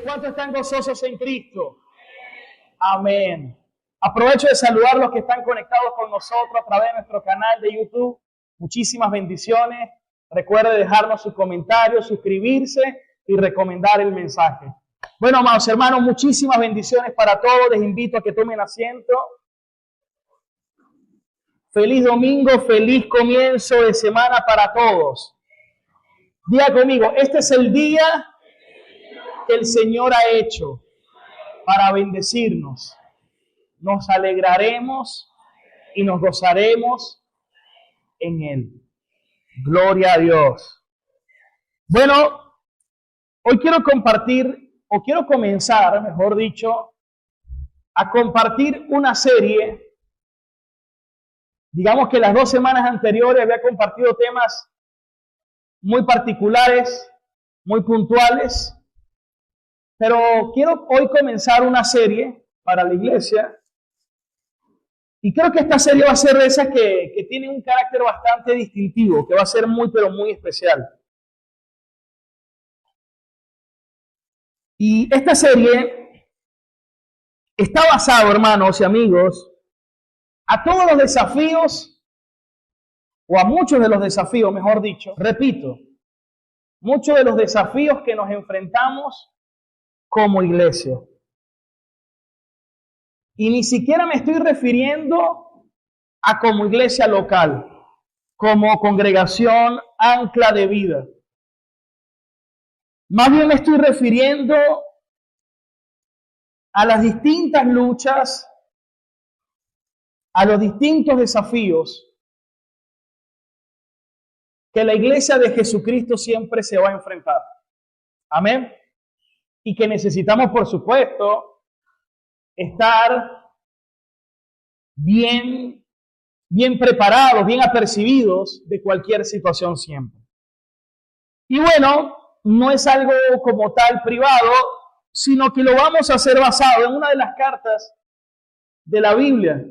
¿Cuántos están gozosos en Cristo? Amén. Aprovecho de saludar a los que están conectados con nosotros a través de nuestro canal de YouTube. Muchísimas bendiciones. Recuerde dejarnos sus comentarios, suscribirse y recomendar el mensaje. Bueno, amados hermanos, muchísimas bendiciones para todos. Les invito a que tomen asiento. Feliz domingo, feliz comienzo de semana para todos. Diga conmigo, este es el día que el Señor ha hecho para bendecirnos. Nos alegraremos y nos gozaremos en Él. Gloria a Dios. Bueno, hoy quiero comenzar, mejor dicho, a compartir una serie. Digamos que las 2 semanas anteriores había compartido temas muy particulares, muy puntuales, pero quiero hoy comenzar una serie para la iglesia y creo que esta serie va a ser de esas que tiene un carácter bastante distintivo, que va a ser muy, pero muy especial. Y esta serie está basada, hermanos y amigos, a todos los desafíos, o a muchos de los desafíos, mejor dicho, repito, muchos de los desafíos que nos enfrentamos como iglesia. Y ni siquiera me estoy refiriendo a como iglesia local, como congregación ancla de vida. Más bien me estoy refiriendo a las distintas luchas, a los distintos desafíos que la iglesia de Jesucristo siempre se va a enfrentar. Amén. Y que necesitamos, por supuesto, estar bien preparados, bien apercibidos de cualquier situación siempre. Y bueno, no es algo como tal privado, sino que lo vamos a hacer basado en una de las cartas de la Biblia.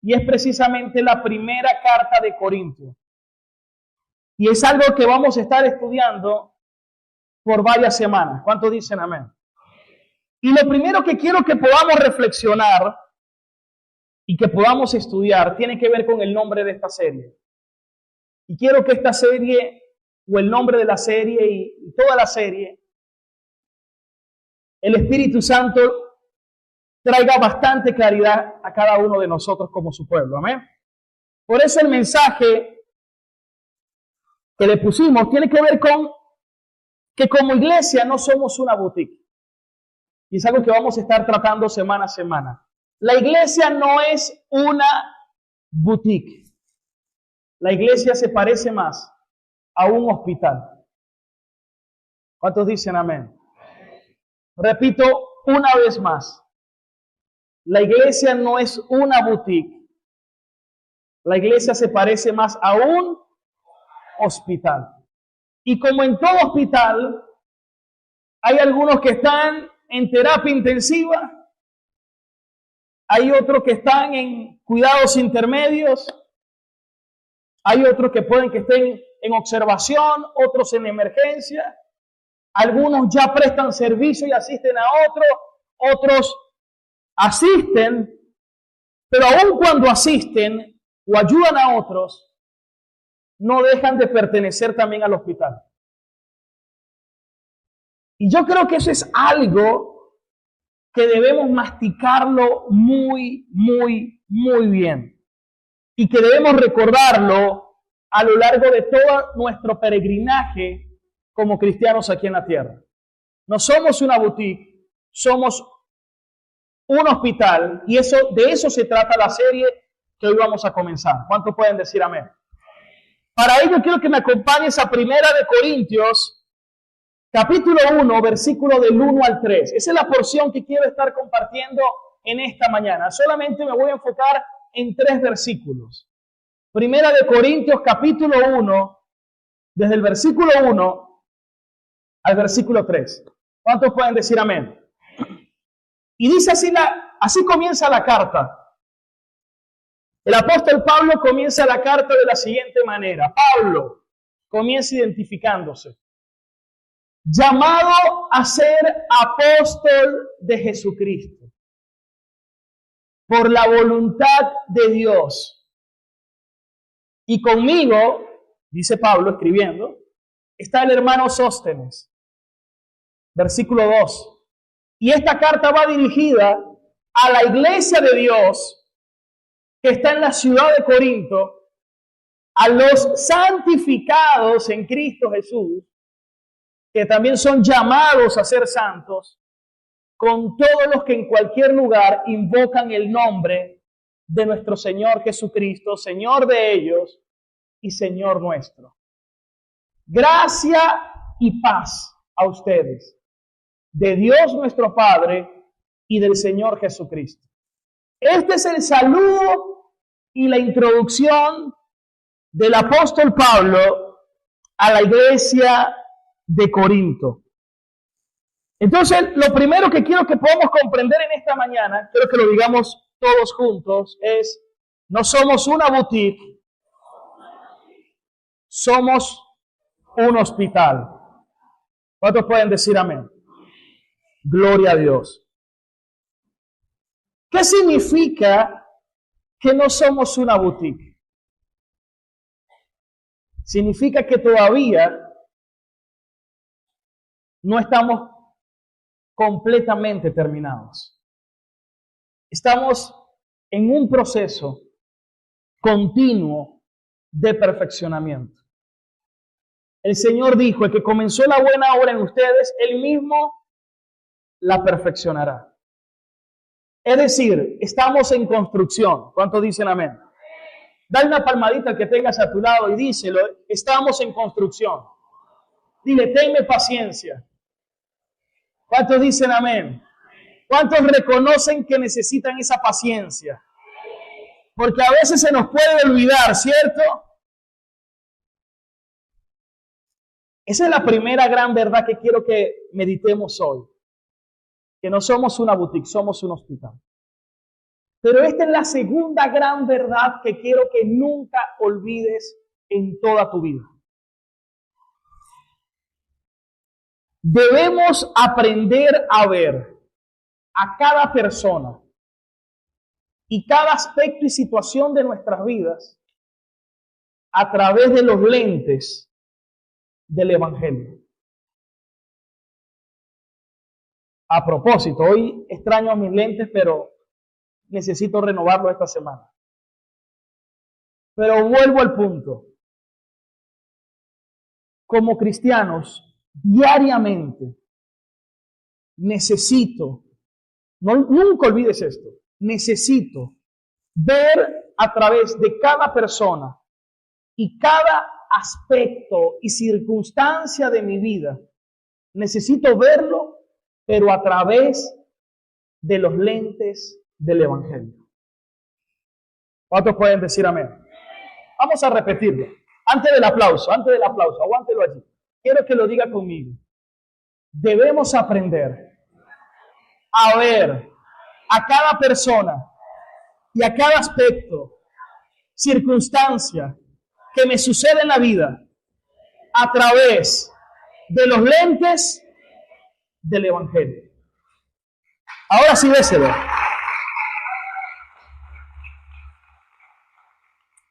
Y es precisamente la primera carta de Corintios. Y es algo que vamos a estar estudiando por varias semanas. ¿Cuántos dicen amén? Y lo primero que quiero que podamos reflexionar y que podamos estudiar tiene que ver con el nombre de esta serie. Y quiero que esta serie, o el nombre de la serie y toda la serie, el Espíritu Santo traiga bastante claridad a cada uno de nosotros como su pueblo. Amén. Por eso el mensaje que le pusimos tiene que ver con que como iglesia no somos una boutique. Y es algo que vamos a estar tratando semana a semana. La iglesia no es una boutique. La iglesia se parece más a un hospital. ¿Cuántos dicen amén? Repito una vez más. La iglesia no es una boutique. La iglesia se parece más a un hospital. Y como en todo hospital, hay algunos que están en terapia intensiva, hay otros que están en cuidados intermedios, hay otros que pueden que estén en observación, otros en emergencia, algunos ya prestan servicio y asisten a otros asisten, pero aun cuando asisten o ayudan a otros, no dejan de pertenecer también al hospital. Y yo creo que eso es algo que debemos masticarlo muy bien. Y que debemos recordarlo a lo largo de todo nuestro peregrinaje como cristianos aquí en la tierra. No somos una boutique, somos un hospital, y de eso se trata la serie que hoy vamos a comenzar. ¿Cuántos pueden decir amén? Para ello quiero que me acompañes a Primera de Corintios, capítulo 1, versículo del 1 al 3. Esa es la porción que quiero estar compartiendo en esta mañana. Solamente me voy a enfocar en 3 versículos. Primera de Corintios, capítulo 1, desde el versículo 1 al versículo 3. ¿Cuántos pueden decir amén? Y dice así comienza la carta. El apóstol Pablo comienza la carta de la siguiente manera. Pablo comienza identificándose. llamado a ser apóstol de Jesucristo, por la voluntad de Dios. Y conmigo, dice Pablo escribiendo, está el hermano Sóstenes. Versículo 2. Y esta carta va dirigida a la iglesia de Dios que está en la ciudad de Corinto, a los santificados en Cristo Jesús, que también son llamados a ser santos, con todos los que en cualquier lugar invocan el nombre de nuestro Señor Jesucristo, Señor de ellos y Señor nuestro. Gracia y paz a ustedes, de Dios nuestro Padre y del Señor Jesucristo. Este es el saludo y la introducción del apóstol Pablo a la iglesia de Corinto. Entonces, lo primero que quiero que podamos comprender en esta mañana, quiero que lo digamos todos juntos, es: no somos una boutique, somos un hospital. ¿Cuántos pueden decir amén? Gloria a Dios. ¿Qué significa que no somos una boutique? Significa que todavía no estamos completamente terminados. Estamos en un proceso continuo de perfeccionamiento. El Señor dijo: el que comenzó la buena obra en ustedes, Él mismo la perfeccionará. Es decir, estamos en construcción. ¿Cuántos dicen amén? Dale una palmadita al que tengas a tu lado y díselo: estamos en construcción. Dile: tenme paciencia. ¿Cuántos dicen amén? ¿Cuántos reconocen que necesitan esa paciencia? Porque a veces se nos puede olvidar, ¿cierto? Esa es la primera gran verdad que quiero que meditemos hoy. Que no somos una boutique, somos un hospital. Pero esta es la segunda gran verdad que quiero que nunca olvides en toda tu vida. Debemos aprender a ver a cada persona y cada aspecto y situación de nuestras vidas a través de los lentes del Evangelio. A propósito, hoy extraño mis lentes, pero necesito renovarlo esta semana. Pero vuelvo al punto. Como cristianos, diariamente necesito, nunca olvides esto, necesito ver a través de cada persona y cada aspecto y circunstancia de mi vida. Necesito verlo, pero a través de los lentes del Evangelio. ¿Cuántos pueden decir amén? Vamos a repetirlo. Antes del aplauso, aguántelo allí. Quiero que lo diga conmigo. Debemos aprender a ver a cada persona y a cada aspecto, circunstancia que me sucede en la vida a través de los lentes del Evangelio. Ahora sí, déselo.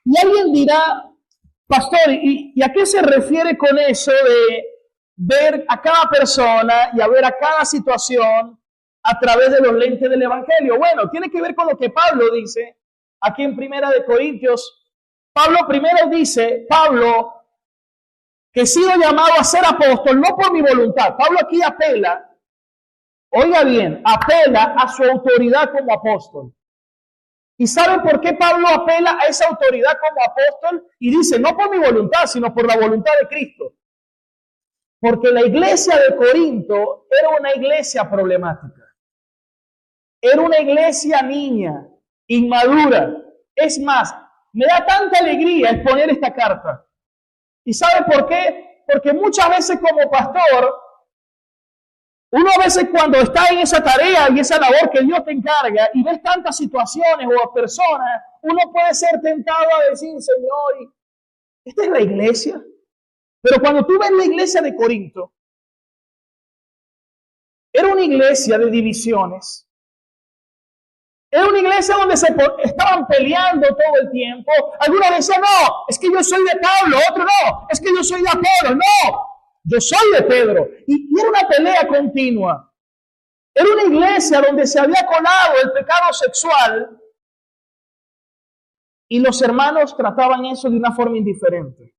Y alguien dirá: pastor, ¿y a qué se refiere con eso de ver a cada persona y a ver a cada situación a través de los lentes del Evangelio? Bueno, tiene que ver con lo que Pablo dice aquí en Primera de Corintios. Pablo primero dice, que he sido llamado a ser apóstol, no por mi voluntad. Pablo aquí apela, oiga bien, apela a su autoridad como apóstol. ¿Y saben por qué Pablo apela a esa autoridad como apóstol? Y dice, no por mi voluntad, sino por la voluntad de Cristo. Porque la iglesia de Corinto era una iglesia problemática. Era una iglesia niña, inmadura. Es más, me da tanta alegría exponer esta carta. ¿Y sabe por qué? Porque muchas veces como pastor, uno a veces cuando está en esa tarea y esa labor que Dios te encarga y ves tantas situaciones o personas, uno puede ser tentado a decir, Señor, ¿esta es la iglesia? Pero cuando tú ves la iglesia de Corinto, Era una iglesia de divisiones. Era una iglesia donde estaban peleando todo el tiempo. Algunos decían, no, es que yo soy de Pablo. Otro, no, es que yo soy de Apolo. No, yo soy de Pedro. Y era una pelea continua. Era una iglesia donde se había colado el pecado sexual y los hermanos trataban eso de una forma indiferente,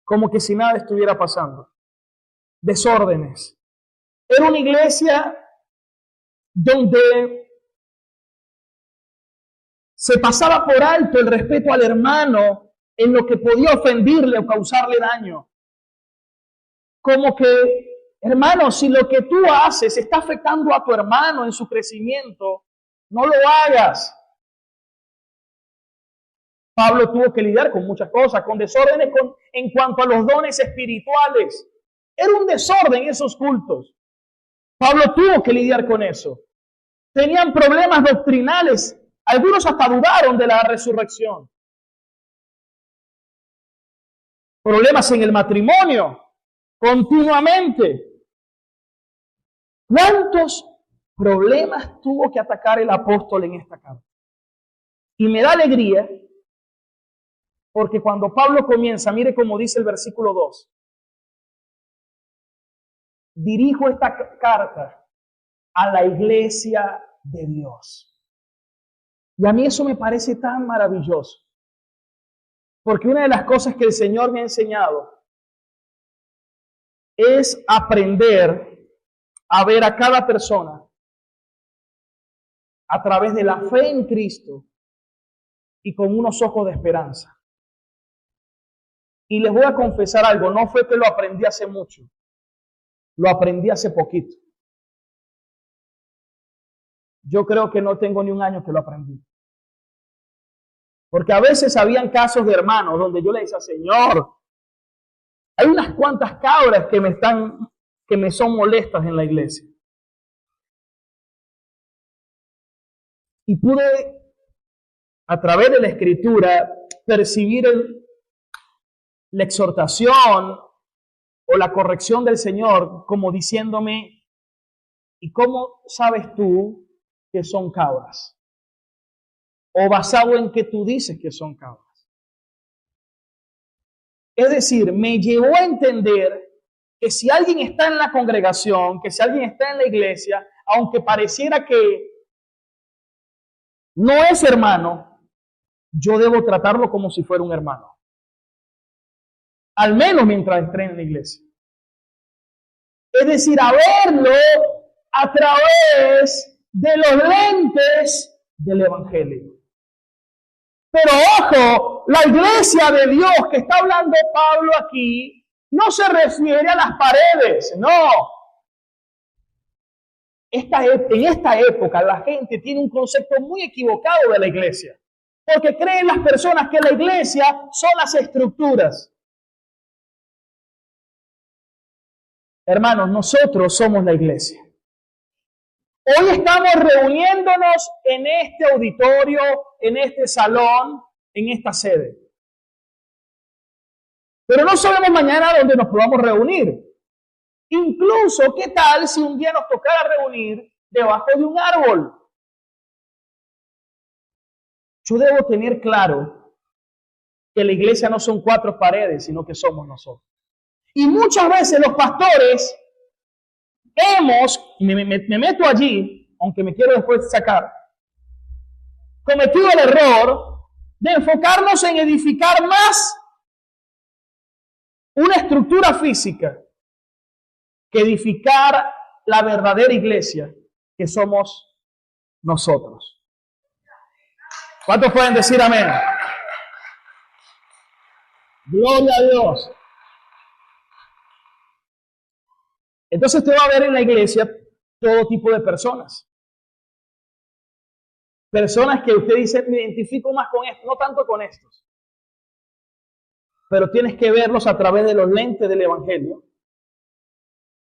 como que si nada estuviera pasando. Desórdenes. Era una iglesia donde se pasaba por alto el respeto al hermano en lo que podía ofenderle o causarle daño. Como que, hermano, si lo que tú haces está afectando a tu hermano en su crecimiento, no lo hagas. Pablo tuvo que lidiar con muchas cosas, con desórdenes en cuanto a los dones espirituales. Era un desorden esos cultos. Pablo tuvo que lidiar con eso. Tenían problemas doctrinales. Algunos hasta dudaron de la resurrección. Problemas en el matrimonio, continuamente. ¿Cuántos problemas tuvo que atacar el apóstol en esta carta? Y me da alegría, porque cuando Pablo comienza, mire cómo dice el versículo 2. Dirijo esta carta a la iglesia de Dios. Y a mí eso me parece tan maravilloso. Porque una de las cosas que el Señor me ha enseñado es aprender a ver a cada persona a través de la fe en Cristo y con unos ojos de esperanza. Y les voy a confesar algo, no fue que lo aprendí hace mucho, lo aprendí hace poquito. Yo creo que no tengo ni un año que lo aprendí. Porque a veces habían casos de hermanos donde yo le decía, Señor, hay unas cuantas cabras que me son molestas en la iglesia. Y pude, a través de la Escritura, percibir la exhortación o la corrección del Señor como diciéndome, ¿y cómo sabes tú que son cabras? O basado en que tú dices que son cabras. Es decir, me llevó a entender que si alguien está en la congregación, que si alguien está en la iglesia, aunque pareciera que no es hermano, yo debo tratarlo como si fuera un hermano. Al menos mientras esté en la iglesia. Es decir, a verlo a través de los lentes del Evangelio. Pero ojo, la iglesia de Dios que está hablando Pablo aquí no se refiere a las paredes, no. En esta época la gente tiene un concepto muy equivocado de la iglesia, porque creen las personas que la iglesia son las estructuras. Hermanos, nosotros somos la iglesia. Hoy estamos reuniéndonos en este auditorio, en este salón, en esta sede. Pero no sabemos mañana dónde nos podamos reunir. Incluso, ¿qué tal si un día nos tocara reunir debajo de un árbol? Yo debo tener claro que la iglesia no son 4 paredes, sino que somos nosotros. Y muchas veces los pastores me meto allí, aunque me quiero después sacar, cometido el error de enfocarnos en edificar más una estructura física que edificar la verdadera iglesia que somos nosotros. ¿Cuántos pueden decir amén? Gloria a Dios. Entonces te va a ver en la iglesia todo tipo de personas. Personas que usted dice, me identifico más con esto, no tanto con estos. Pero tienes que verlos a través de los lentes del Evangelio.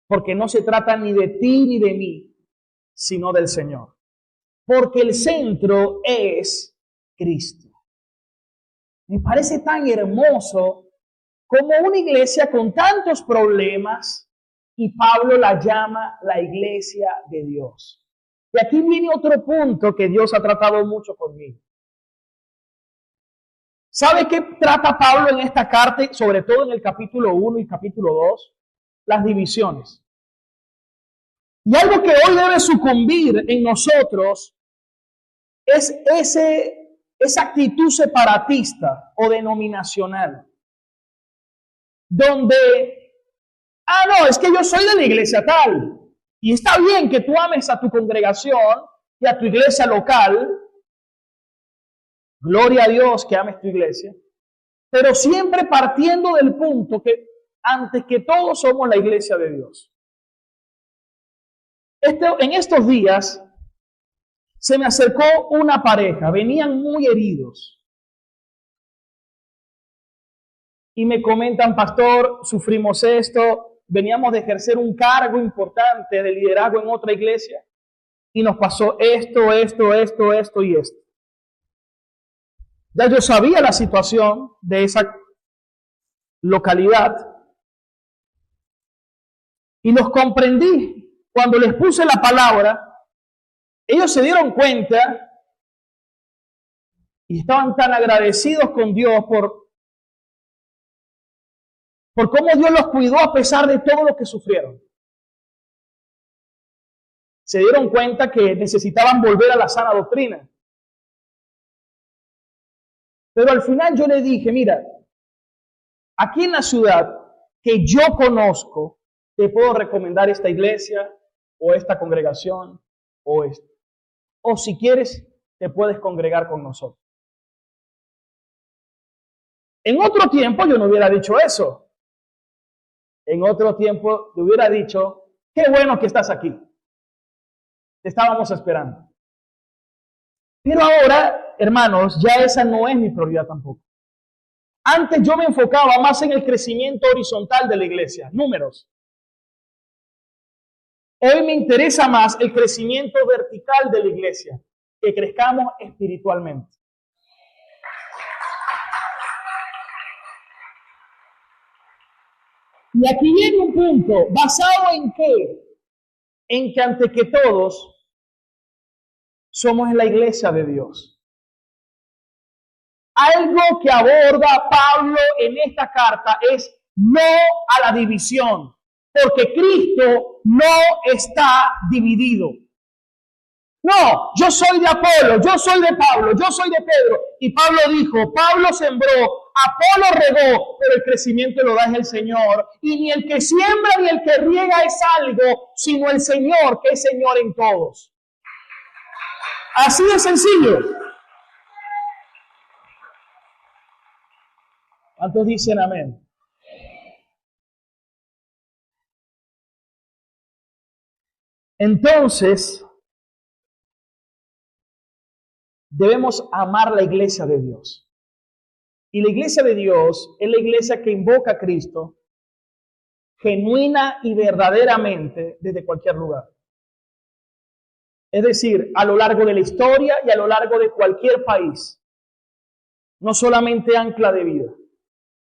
Porque no se trata ni de ti ni de mí, sino del Señor. Porque el centro es Cristo. Me parece tan hermoso como una iglesia con tantos problemas, y Pablo la llama la iglesia de Dios. Y aquí viene otro punto que Dios ha tratado mucho conmigo. ¿Sabe qué trata Pablo en esta carta, sobre todo en el capítulo 1 y capítulo 2? Las divisiones. Y algo que hoy debe sucumbir en nosotros es esa actitud separatista o denominacional, donde, no, es que yo soy de la iglesia tal, y está bien que tú ames a tu congregación y a tu iglesia local, gloria a Dios que ames tu iglesia, pero siempre partiendo del punto que antes que todo somos la iglesia de Dios. En estos días se me acercó una pareja, venían muy heridos. Y me comentan, pastor, sufrimos esto, veníamos de ejercer un cargo importante de liderazgo en otra iglesia y nos pasó esto y esto. Ya yo sabía la situación de esa localidad y los comprendí. Cuando les puse la palabra, ellos se dieron cuenta y estaban tan agradecidos con Dios por cómo Dios los cuidó a pesar de todo lo que sufrieron. Se dieron cuenta que necesitaban volver a la sana doctrina. Pero al final yo le dije, mira, aquí en la ciudad que yo conozco, te puedo recomendar esta iglesia o esta congregación o esto. O si quieres, te puedes congregar con nosotros. En otro tiempo yo no hubiera dicho eso. En otro tiempo te hubiera dicho, qué bueno que estás aquí. Te estábamos esperando. Pero ahora, hermanos, ya esa no es mi prioridad tampoco. Antes yo me enfocaba más en el crecimiento horizontal de la iglesia, números. Hoy me interesa más el crecimiento vertical de la iglesia, que crezcamos espiritualmente. Y aquí viene un punto, ¿basado en qué? En que ante que todos somos la iglesia de Dios. Algo que aborda Pablo en esta carta es no a la división, porque Cristo no está dividido. No, yo soy de Apolo, yo soy de Pablo, yo soy de Pedro. Y Pablo dijo, Pablo sembró, Apolo regó, pero el crecimiento lo da el Señor. Y ni el que siembra ni el que riega es algo, sino el Señor, que es Señor en todos. Así de sencillo. ¿Cuántos dicen amén? Entonces, debemos amar la iglesia de Dios. Y la iglesia de Dios es la iglesia que invoca a Cristo genuina y verdaderamente desde cualquier lugar. Es decir, a lo largo de la historia y a lo largo de cualquier país. No solamente ancla de vida.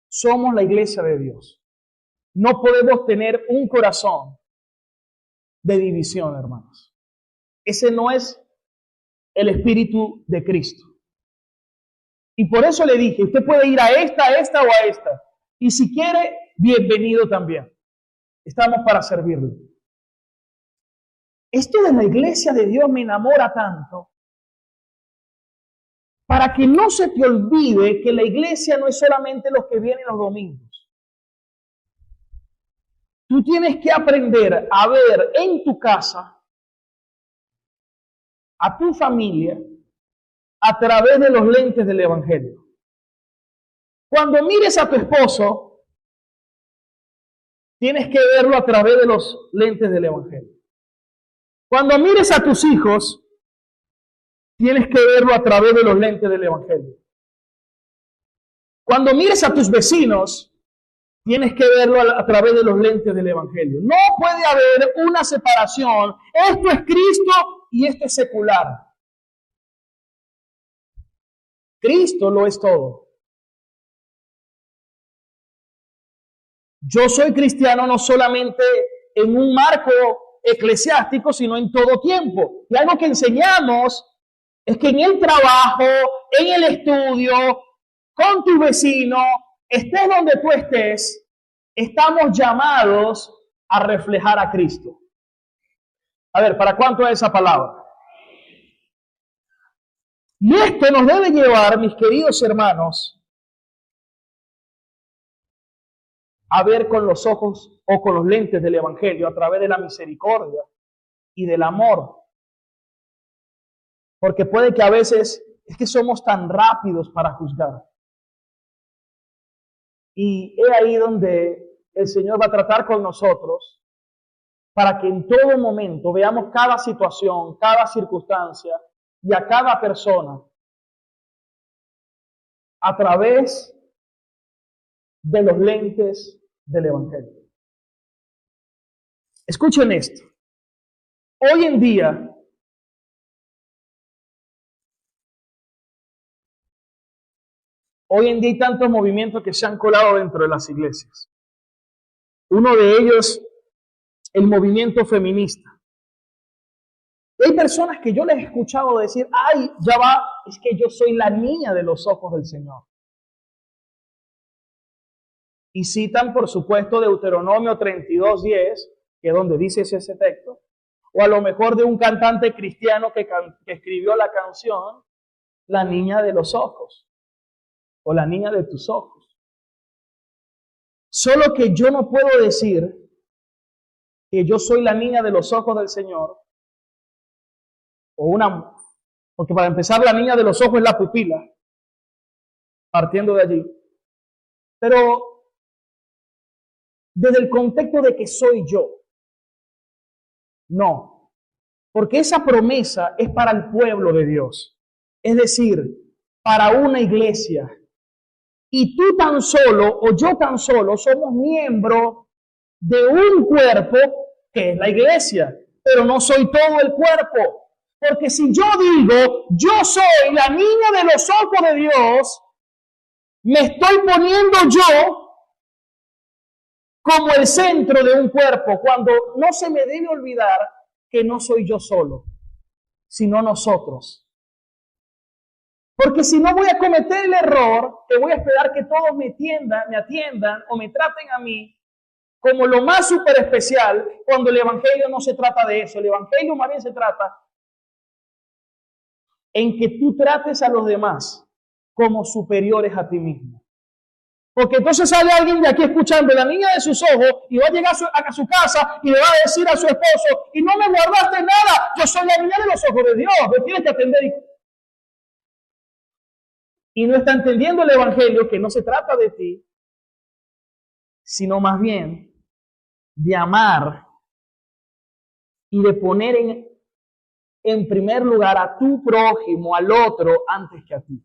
Somos la iglesia de Dios. No podemos tener un corazón de división, hermanos. Ese no es el espíritu de Cristo. Y por eso le dije, usted puede ir a esta o a esta. Y si quiere, bienvenido también. Estamos para servirle. Esto de la iglesia de Dios me enamora tanto, para que no se te olvide que la iglesia no es solamente los que vienen los domingos. Tú tienes que aprender a ver en tu casa, a tu familia, a través de los lentes del Evangelio. Cuando mires a tu esposo, tienes que verlo a través de los lentes del Evangelio. Cuando mires a tus hijos, tienes que verlo a través de los lentes del Evangelio. Cuando mires a tus vecinos, tienes que verlo a través de los lentes del Evangelio. No puede haber una separación. Esto es Cristo y esto es secular. Cristo lo es todo. Yo soy cristiano no solamente en un marco eclesiástico, sino en todo tiempo. Y algo que enseñamos es que en el trabajo, en el estudio, con tu vecino, estés donde tú estés, estamos llamados a reflejar a Cristo. A ver, ¿para cuánto es esa palabra? Y esto nos debe llevar, mis queridos hermanos, a ver con los ojos o con los lentes del Evangelio a través de la misericordia y del amor. Porque puede que a veces es que somos tan rápidos para juzgar. Y es ahí donde el Señor va a tratar con nosotros para que en todo momento veamos cada situación, cada circunstancia y a cada persona a través de los lentes del Evangelio. Escuchen esto. Hoy en día, hay tantos movimientos que se han colado dentro de las iglesias. Uno de ellos, el movimiento feminista. Hay personas que yo les he escuchado decir, ay, ya va, es que yo soy la niña de los ojos del Señor. Y citan, por supuesto, Deuteronomio 32:10, que es donde dice ese texto, o a lo mejor de un cantante cristiano que escribió la canción, La niña de los ojos, o la niña de tus ojos. Solo que yo no puedo decir que yo soy la niña de los ojos del Señor, porque para empezar la niña de los ojos es la pupila, partiendo de allí. Pero desde el contexto de que soy yo, no, porque esa promesa es para el pueblo de Dios, es decir, para una iglesia. Y tú tan solo, o yo tan solo, somos miembros de un cuerpo que es la iglesia, pero no soy todo el cuerpo. Porque si yo digo, yo soy la niña de los ojos de Dios, me estoy poniendo yo como el centro de un cuerpo, cuando no se me debe olvidar que no soy yo solo, sino nosotros. Porque si no voy a cometer el error, que voy a esperar que todos me atiendan o me traten a mí como lo más súper especial, cuando el Evangelio no se trata de eso. El Evangelio más bien se trata en que tú trates a los demás como superiores a ti mismo. Porque entonces sale alguien de aquí escuchando la niña de sus ojos y va a llegar a su casa y le va a decir a su esposo, y no me guardaste nada, yo soy la niña de los ojos de Dios, me tienes que atender. Y no está entendiendo el Evangelio, que no se trata de ti, sino más bien de amar y de poner en primer lugar a tu prójimo, al otro, antes que a ti.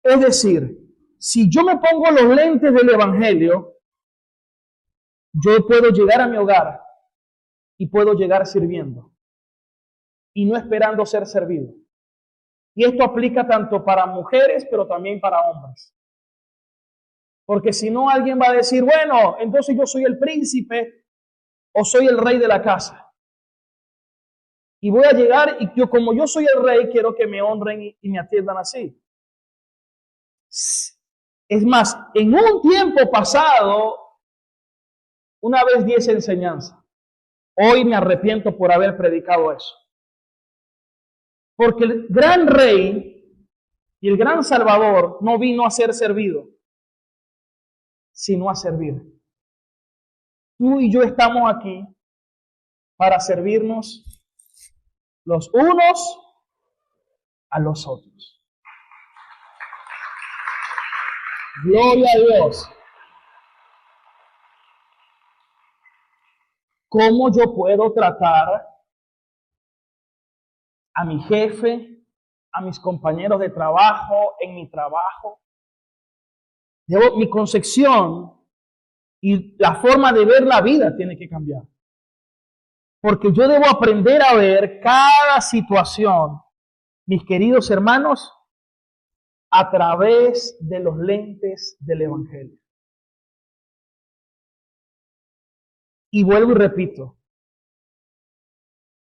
Es decir, si yo me pongo los lentes del Evangelio, yo puedo llegar a mi hogar y puedo llegar sirviendo y no esperando ser servido. Y esto aplica tanto para mujeres, pero también para hombres. Porque si no, alguien va a decir, bueno, entonces yo soy el príncipe o soy el rey de la casa. Y voy a llegar y como yo soy el rey, quiero que me honren y me atiendan así. Es más, en un tiempo pasado, una vez di esa enseñanza. Hoy me arrepiento por haber predicado eso. Porque el gran rey y el gran salvador no vino a ser servido, sino a servir. Tú y yo estamos aquí para servirnos los unos a los otros. Gloria a Dios. ¿Cómo yo puedo tratar a mi jefe, a mis compañeros de trabajo, en mi trabajo? Mi concepción y la forma de ver la vida tiene que cambiar. Porque yo debo aprender a ver cada situación, mis queridos hermanos, a través de los lentes del Evangelio. Y vuelvo y repito,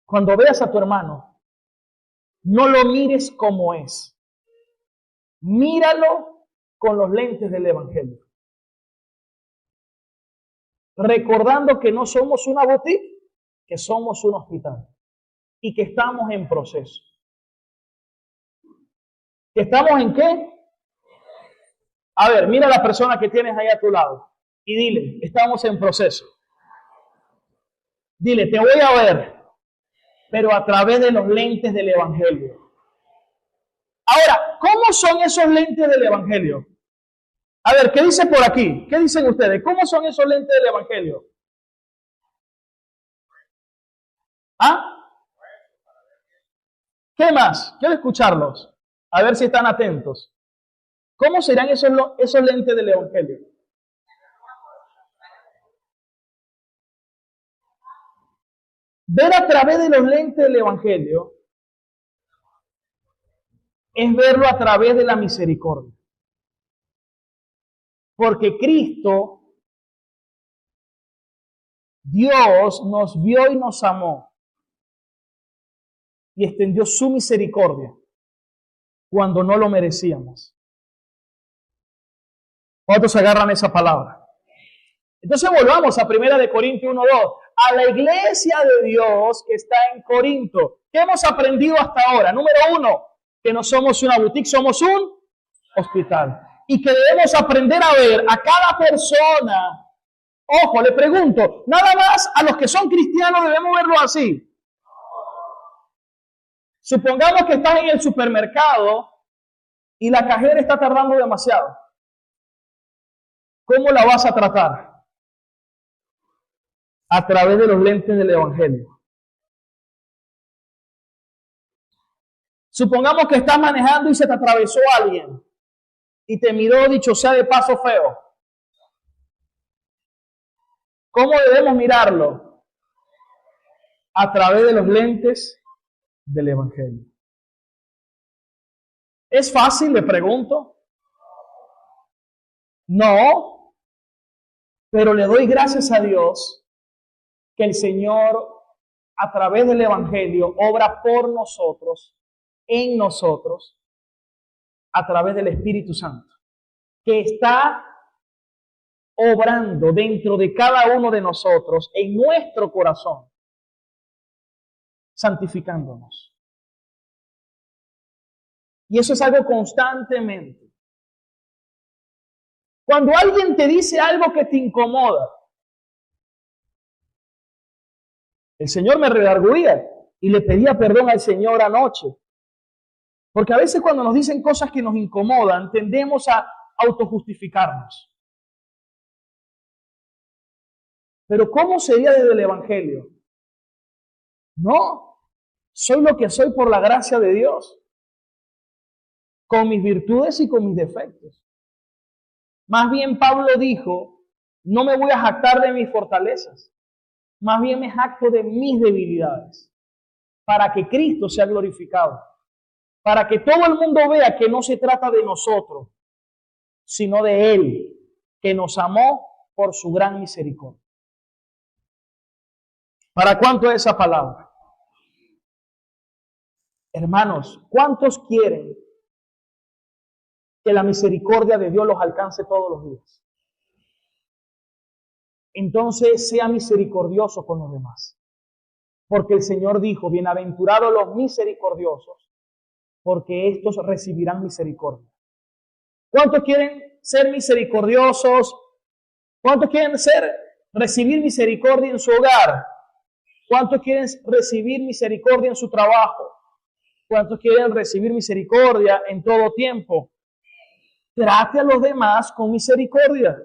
cuando veas a tu hermano, no lo mires como es. Míralo con los lentes del Evangelio. Recordando que no somos una boutique, que somos un hospital. Y que estamos en proceso. ¿Que estamos en qué? A ver, mira a la persona que tienes ahí a tu lado y dile, estamos en proceso. Dile, te voy a ver, pero a través de los lentes del Evangelio. Ahora, ¿cómo son esos lentes del Evangelio? A ver, ¿qué dice por aquí? ¿Qué dicen ustedes? ¿Cómo son esos lentes del Evangelio? ¿Ah? ¿Qué más? Quiero escucharlos. A ver si están atentos. ¿Cómo serán esos lentes del Evangelio? Ver a través de los lentes del Evangelio es verlo a través de la misericordia. Porque Cristo, Dios, nos vio y nos amó y extendió su misericordia cuando no lo merecíamos. ¿Cuántos agarran esa palabra? Entonces volvamos a 1 Corintios 1:2. A la iglesia de Dios que está en Corinto. ¿Qué hemos aprendido hasta ahora? Número 1, que no somos una boutique, somos un hospital. Y que debemos aprender a ver a cada persona. Ojo, le pregunto, nada más a los que son cristianos debemos verlo así. Supongamos que estás en el supermercado y la cajera está tardando demasiado. ¿Cómo la vas a tratar? A través de los lentes del Evangelio. Supongamos que estás manejando y se te atravesó alguien y te miró, dicho sea de paso, feo. ¿Cómo debemos mirarlo? A través de los lentes del Evangelio. ¿Es fácil? Le pregunto. No, pero le doy gracias a Dios que el Señor, a través del Evangelio, obra por nosotros, en nosotros, a través del Espíritu Santo, que está obrando dentro de cada uno de nosotros, en nuestro corazón, santificándonos. Y eso es algo constantemente. Cuando alguien te dice algo que te incomoda, el Señor me redarguía y le pedía perdón al Señor anoche. Porque a veces cuando nos dicen cosas que nos incomodan, tendemos a autojustificarnos. Pero ¿cómo sería desde el Evangelio? No, soy lo que soy por la gracia de Dios, con mis virtudes y con mis defectos. Más bien Pablo dijo, no me voy a jactar de mis fortalezas, más bien me jacto de mis debilidades, para que Cristo sea glorificado, para que todo el mundo vea que no se trata de nosotros, sino de Él, que nos amó por su gran misericordia. ¿Para cuánto es esa palabra? Hermanos, ¿cuántos quieren que la misericordia de Dios los alcance todos los días? Entonces sea misericordioso con los demás. Porque el Señor dijo, bienaventurados los misericordiosos, porque estos recibirán misericordia. ¿Cuántos quieren ser misericordiosos? ¿Cuántos quieren recibir misericordia en su hogar? ¿Cuántos quieren recibir misericordia en su trabajo? ¿Cuántos quieren recibir misericordia en todo tiempo? Trate a los demás con misericordia.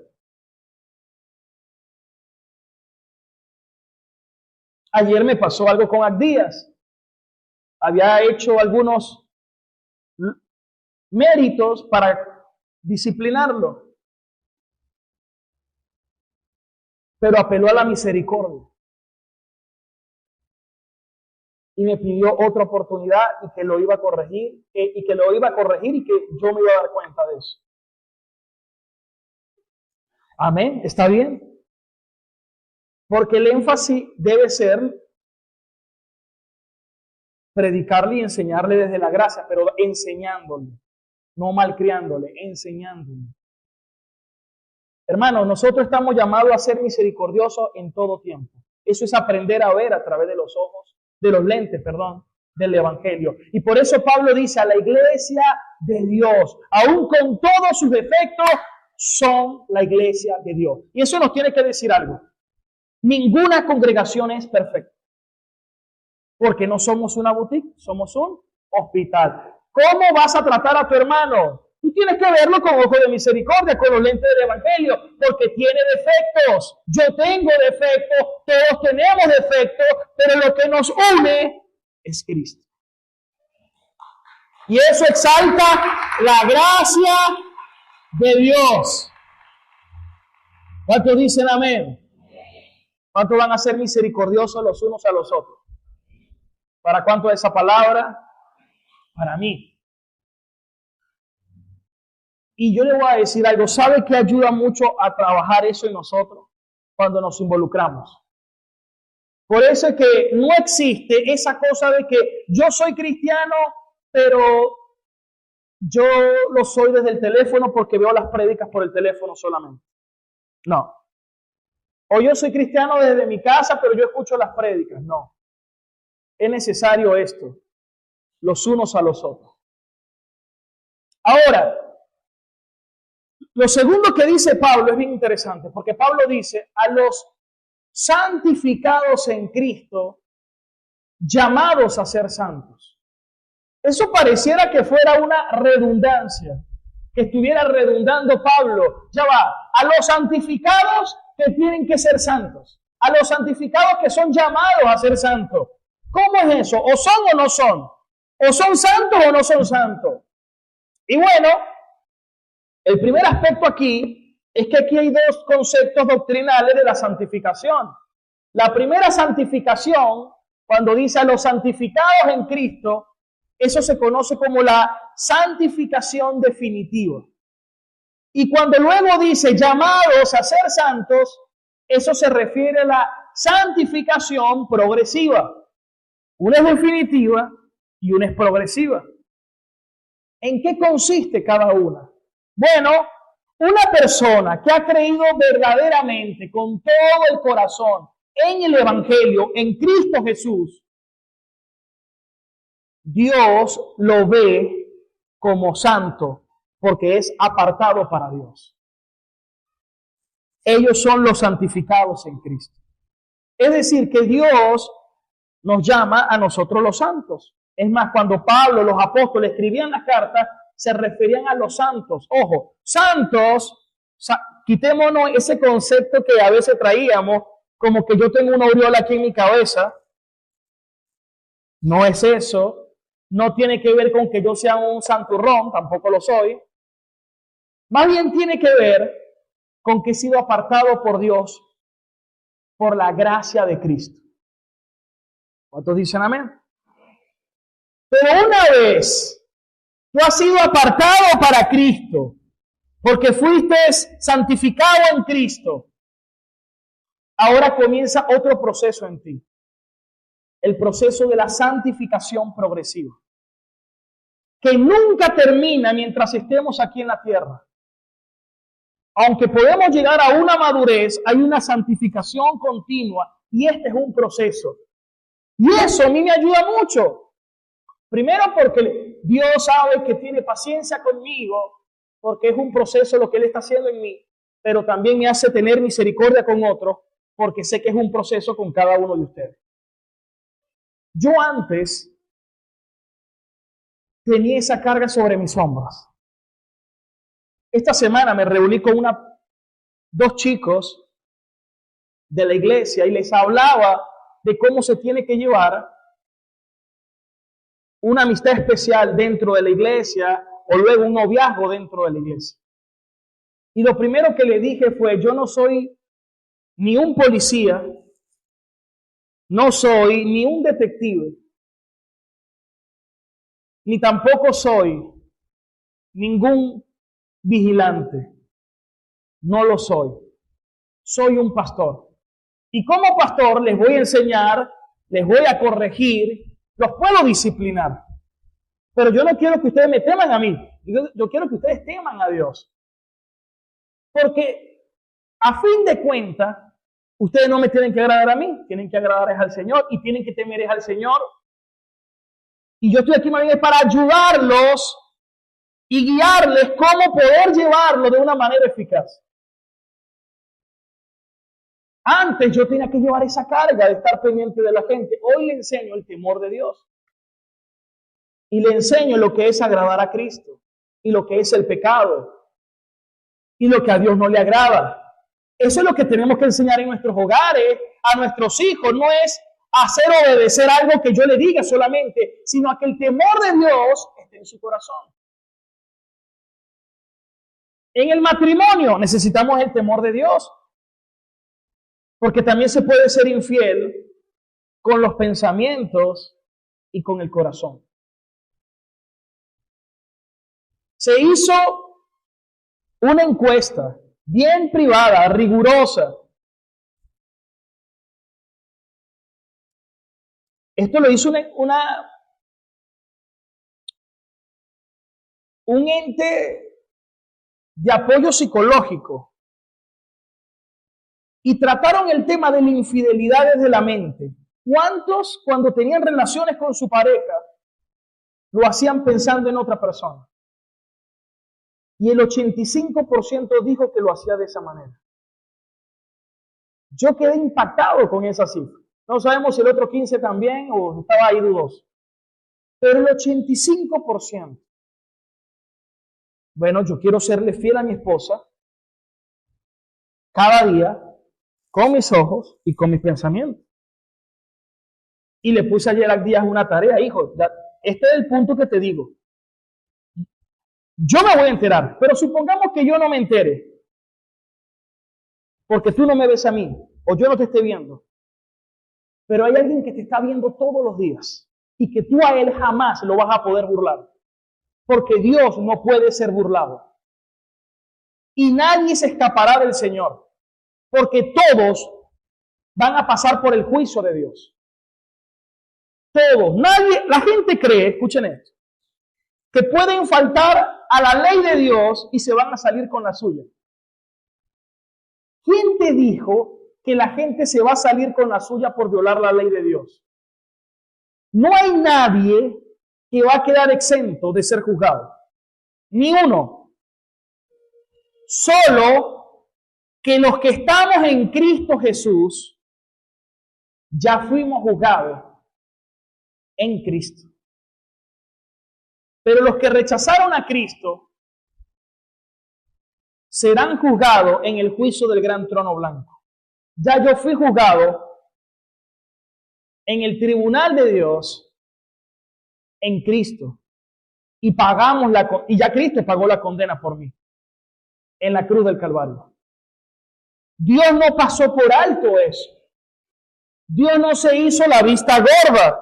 Ayer me pasó algo con Abdías. Había hecho algunos méritos para disciplinarlo, pero apeló a la misericordia y me pidió otra oportunidad y que lo iba a corregir y que yo me iba a dar cuenta de eso. Amén, ¿está bien? Porque el énfasis debe ser predicarle y enseñarle desde la gracia, pero enseñándole, no malcriándole, enseñándole. Hermanos, nosotros estamos llamados a ser misericordiosos en todo tiempo. Eso es aprender a ver a través de los ojos, de los lentes, del Evangelio. Y por eso Pablo dice a la iglesia de Dios, aún con todos sus defectos, son la iglesia de Dios. Y eso nos tiene que decir algo. Ninguna congregación es perfecta. Porque no somos una boutique, somos un hospital. ¿Cómo vas a tratar a tu hermano? Tú tienes que verlo con ojos de misericordia, con los lentes del Evangelio, porque tiene defectos. Yo tengo defectos, todos tenemos defectos, pero lo que nos une es Cristo. Y eso exalta la gracia de Dios. ¿Cuántos dicen amén? ¿Cuántos van a ser misericordiosos los unos a los otros? ¿Para cuánto es esa palabra? Para mí. Y yo le voy a decir algo. ¿Sabe qué ayuda mucho a trabajar eso en nosotros? Cuando nos involucramos. Por eso es que no existe esa cosa de que yo soy cristiano, pero yo lo soy desde el teléfono porque veo las prédicas por el teléfono solamente. No. O yo soy cristiano desde mi casa, pero yo escucho las prédicas. No. Es necesario esto, los unos a los otros. Ahora, lo segundo que dice Pablo es bien interesante, porque Pablo dice, a los santificados en Cristo, llamados a ser santos. Eso pareciera que fuera una redundancia, que estuviera redundando Pablo. Ya va, a los santificados que tienen que ser santos, a los santificados que son llamados a ser santos. ¿Cómo es eso? ¿O son o no son? ¿O son santos o no son santos? Y bueno, el primer aspecto aquí es que aquí hay dos conceptos doctrinales de la santificación. La primera santificación, cuando dice a los santificados en Cristo, eso se conoce como la santificación definitiva. Y cuando luego dice llamados a ser santos, eso se refiere a la santificación progresiva. Una es definitiva y una es progresiva. ¿En qué consiste cada una? Bueno, una persona que ha creído verdaderamente con todo el corazón en el Evangelio, en Cristo Jesús, Dios lo ve como santo porque es apartado para Dios. Ellos son los santificados en Cristo. Es decir, que Dios nos llama a nosotros los santos. Es más, cuando Pablo, los apóstoles escribían las cartas, se referían a los santos. Ojo, santos, quitémonos ese concepto que a veces traíamos, como que yo tengo una aureola aquí en mi cabeza. No es eso. No tiene que ver con que yo sea un santurrón, tampoco lo soy. Más bien tiene que ver con que he sido apartado por Dios por la gracia de Cristo. ¿Cuántos dicen amén? Pero una vez tú has sido apartado para Cristo, porque fuiste santificado en Cristo, ahora comienza otro proceso en ti. El proceso de la santificación progresiva, que nunca termina mientras estemos aquí en la tierra. Aunque podemos llegar a una madurez, hay una santificación continua y este es un proceso. Y eso a mí me ayuda mucho. Primero porque Dios sabe que tiene paciencia conmigo, porque es un proceso lo que Él está haciendo en mí, pero también me hace tener misericordia con otros, porque sé que es un proceso con cada uno de ustedes. Yo antes tenía esa carga sobre mis hombros. Esta semana me reuní con dos chicos de la iglesia y les hablaba de cómo se tiene que llevar una amistad especial dentro de la iglesia o luego un noviazgo dentro de la iglesia. Y lo primero que le dije fue, yo no soy ni un policía, no soy ni un detective, ni tampoco soy ningún vigilante. No lo soy. Soy un pastor. Y como pastor les voy a enseñar, les voy a corregir, los puedo disciplinar. Pero yo no quiero que ustedes me teman a mí. Yo quiero que ustedes teman a Dios. Porque a fin de cuentas, ustedes no me tienen que agradar a mí, tienen que agradar al Señor y tienen que temer al Señor. Y yo estoy aquí más bien para ayudarlos y guiarles cómo poder llevarlo de una manera eficaz. Antes yo tenía que llevar esa carga de estar pendiente de la gente. Hoy le enseño el temor de Dios. Y le enseño lo que es agradar a Cristo. Y lo que es el pecado. Y lo que a Dios no le agrada. Eso es lo que tenemos que enseñar en nuestros hogares, a nuestros hijos. No es hacer obedecer algo que yo le diga solamente, sino a que el temor de Dios esté en su corazón. En el matrimonio necesitamos el temor de Dios. Porque también se puede ser infiel con los pensamientos y con el corazón. Se hizo una encuesta bien privada, rigurosa. Esto lo hizo un ente de apoyo psicológico. Y trataron el tema de la infidelidad desde la mente. ¿Cuántos, cuando tenían relaciones con su pareja, lo hacían pensando en otra persona? Y el 85% dijo que lo hacía de esa manera. Yo quedé impactado con esa cifra. No sabemos si el otro 15% también o estaba ahí dudoso. Pero el 85%. Bueno, yo quiero serle fiel a mi esposa cada día, con mis ojos y con mis pensamientos. Y le puse ayer al día una tarea, hijo, este es el punto que te digo. Yo me voy a enterar, pero supongamos que yo no me entere, porque tú no me ves a mí, o yo no te esté viendo. Pero hay alguien que te está viendo todos los días, y que tú a él jamás lo vas a poder burlar, porque Dios no puede ser burlado. Y nadie se escapará del Señor. Porque todos van a pasar por el juicio de Dios. Todos. Nadie, la gente cree, escuchen esto, que pueden faltar a la ley de Dios y se van a salir con la suya. ¿Quién te dijo que la gente se va a salir con la suya por violar la ley de Dios? No hay nadie que va a quedar exento de ser juzgado. Ni uno. Solo que los que estamos en Cristo Jesús ya fuimos juzgados en Cristo. Pero los que rechazaron a Cristo serán juzgados en el juicio del gran trono blanco. Ya yo fui juzgado en el tribunal de Dios en Cristo y y ya Cristo pagó la condena por mí en la cruz del Calvario. Dios no pasó por alto eso. Dios no se hizo la vista gorda.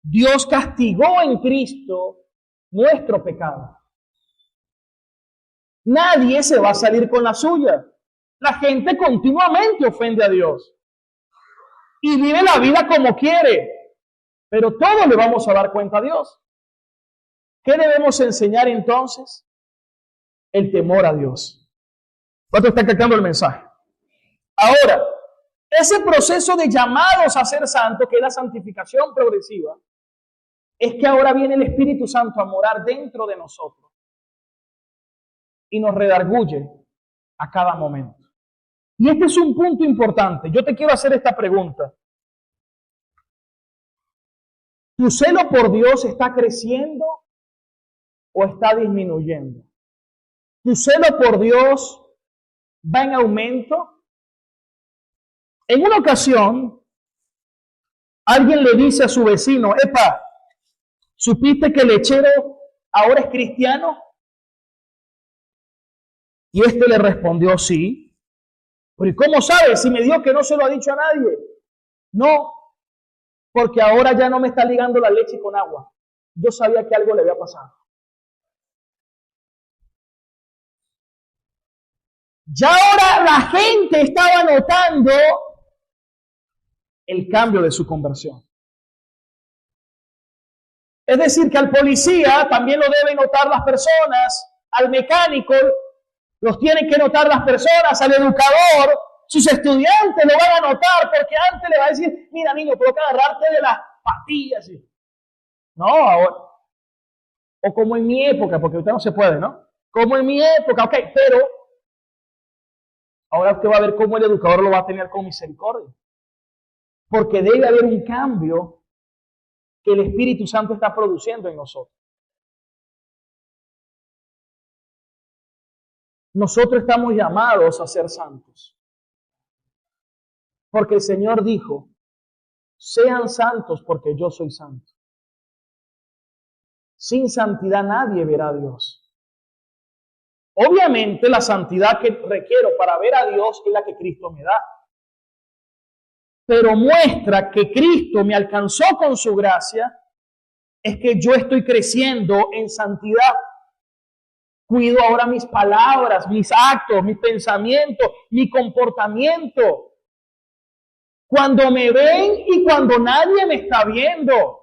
Dios castigó en Cristo nuestro pecado. Nadie se va a salir con la suya. La gente continuamente ofende a Dios y vive la vida como quiere, pero todos le vamos a dar cuenta a Dios. ¿Qué debemos enseñar entonces? El temor a Dios. ¿Cuánto está captando el mensaje? Ahora, ese proceso de llamados a ser santos, que es la santificación progresiva, es que ahora viene el Espíritu Santo a morar dentro de nosotros y nos redarguye a cada momento. Y este es un punto importante. Yo te quiero hacer esta pregunta. ¿Tu celo por Dios está creciendo o está disminuyendo? ¿Tu celo por Dios va en aumento? En una ocasión, alguien le dice a su vecino: epa, ¿supiste que el lechero ahora es cristiano? Y este le respondió: sí. ¿Pero y cómo sabes? Si me dijo que no se lo ha dicho a nadie. No, porque ahora ya no me está ligando la leche con agua. Yo sabía que algo le había pasado. Ya ahora la gente estaba notando el cambio de su conversión. Es decir, que al policía también lo deben notar las personas, al mecánico los tienen que notar las personas, al educador, sus estudiantes lo van a notar, porque antes le va a decir, mira niño, tengo que agarrarte de las patillas. No, ahora, o como en mi época, porque ahorita no se puede, ¿no? Como en mi época, ok, pero ahora usted va a ver cómo el educador lo va a tener con misericordia. Porque debe haber un cambio que el Espíritu Santo está produciendo en nosotros. Nosotros estamos llamados a ser santos. Porque el Señor dijo, sean santos porque yo soy santo. Sin santidad nadie verá a Dios. Obviamente la santidad que requiero para ver a Dios es la que Cristo me da. Pero muestra que Cristo me alcanzó con su gracia, es que yo estoy creciendo en santidad. Cuido ahora mis palabras, mis actos, mis pensamientos, mi comportamiento. Cuando me ven y cuando nadie me está viendo.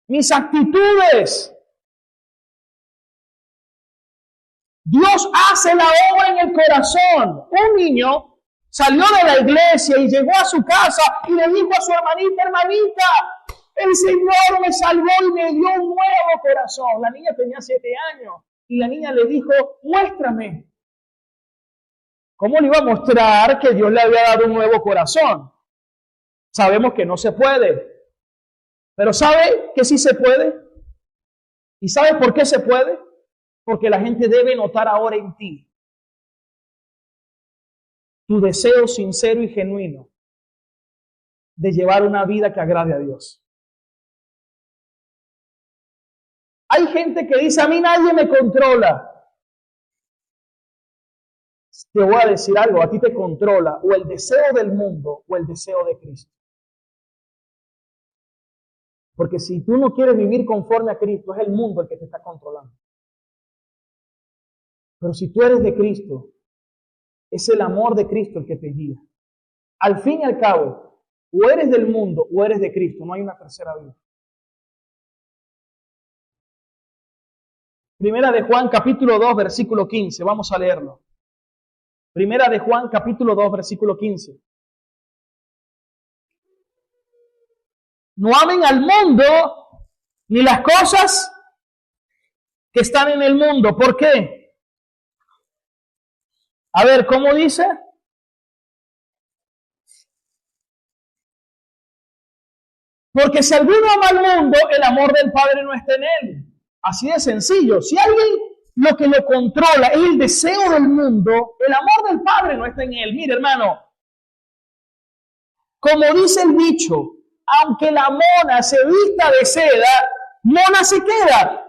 Mis actitudes. Dios hace la obra en el corazón. Un niño salió de la iglesia y llegó a su casa y le dijo a su hermanita, hermanita, el Señor me salvó y me dio un nuevo corazón. La niña tenía 7 años y la niña le dijo, muéstrame. ¿Cómo le iba a mostrar que Dios le había dado un nuevo corazón? Sabemos que no se puede. Pero ¿sabe que sí se puede? ¿Y sabe por qué se puede? Porque la gente debe notar ahora en ti tu deseo sincero y genuino de llevar una vida que agrade a Dios. Hay gente que dice, a mí nadie me controla. Te voy a decir algo, a ti te controla o el deseo del mundo o el deseo de Cristo. Porque si tú no quieres vivir conforme a Cristo, es el mundo el que te está controlando. Pero si tú eres de Cristo, es el amor de Cristo el que te guía. Al fin y al cabo, o eres del mundo o eres de Cristo, no hay una tercera vía. Primera de Juan, capítulo 2, versículo 15. Vamos a leerlo. Primera de Juan, capítulo 2, versículo 15. No amen al mundo ni las cosas que están en el mundo. ¿Por qué? A ver, ¿cómo dice? Porque si alguno ama al mundo, el amor del Padre no está en él. Así de sencillo. Si alguien lo que lo controla es el deseo del mundo, el amor del Padre no está en él. Mire, hermano, como dice el dicho, aunque la mona se vista de seda, mona se queda.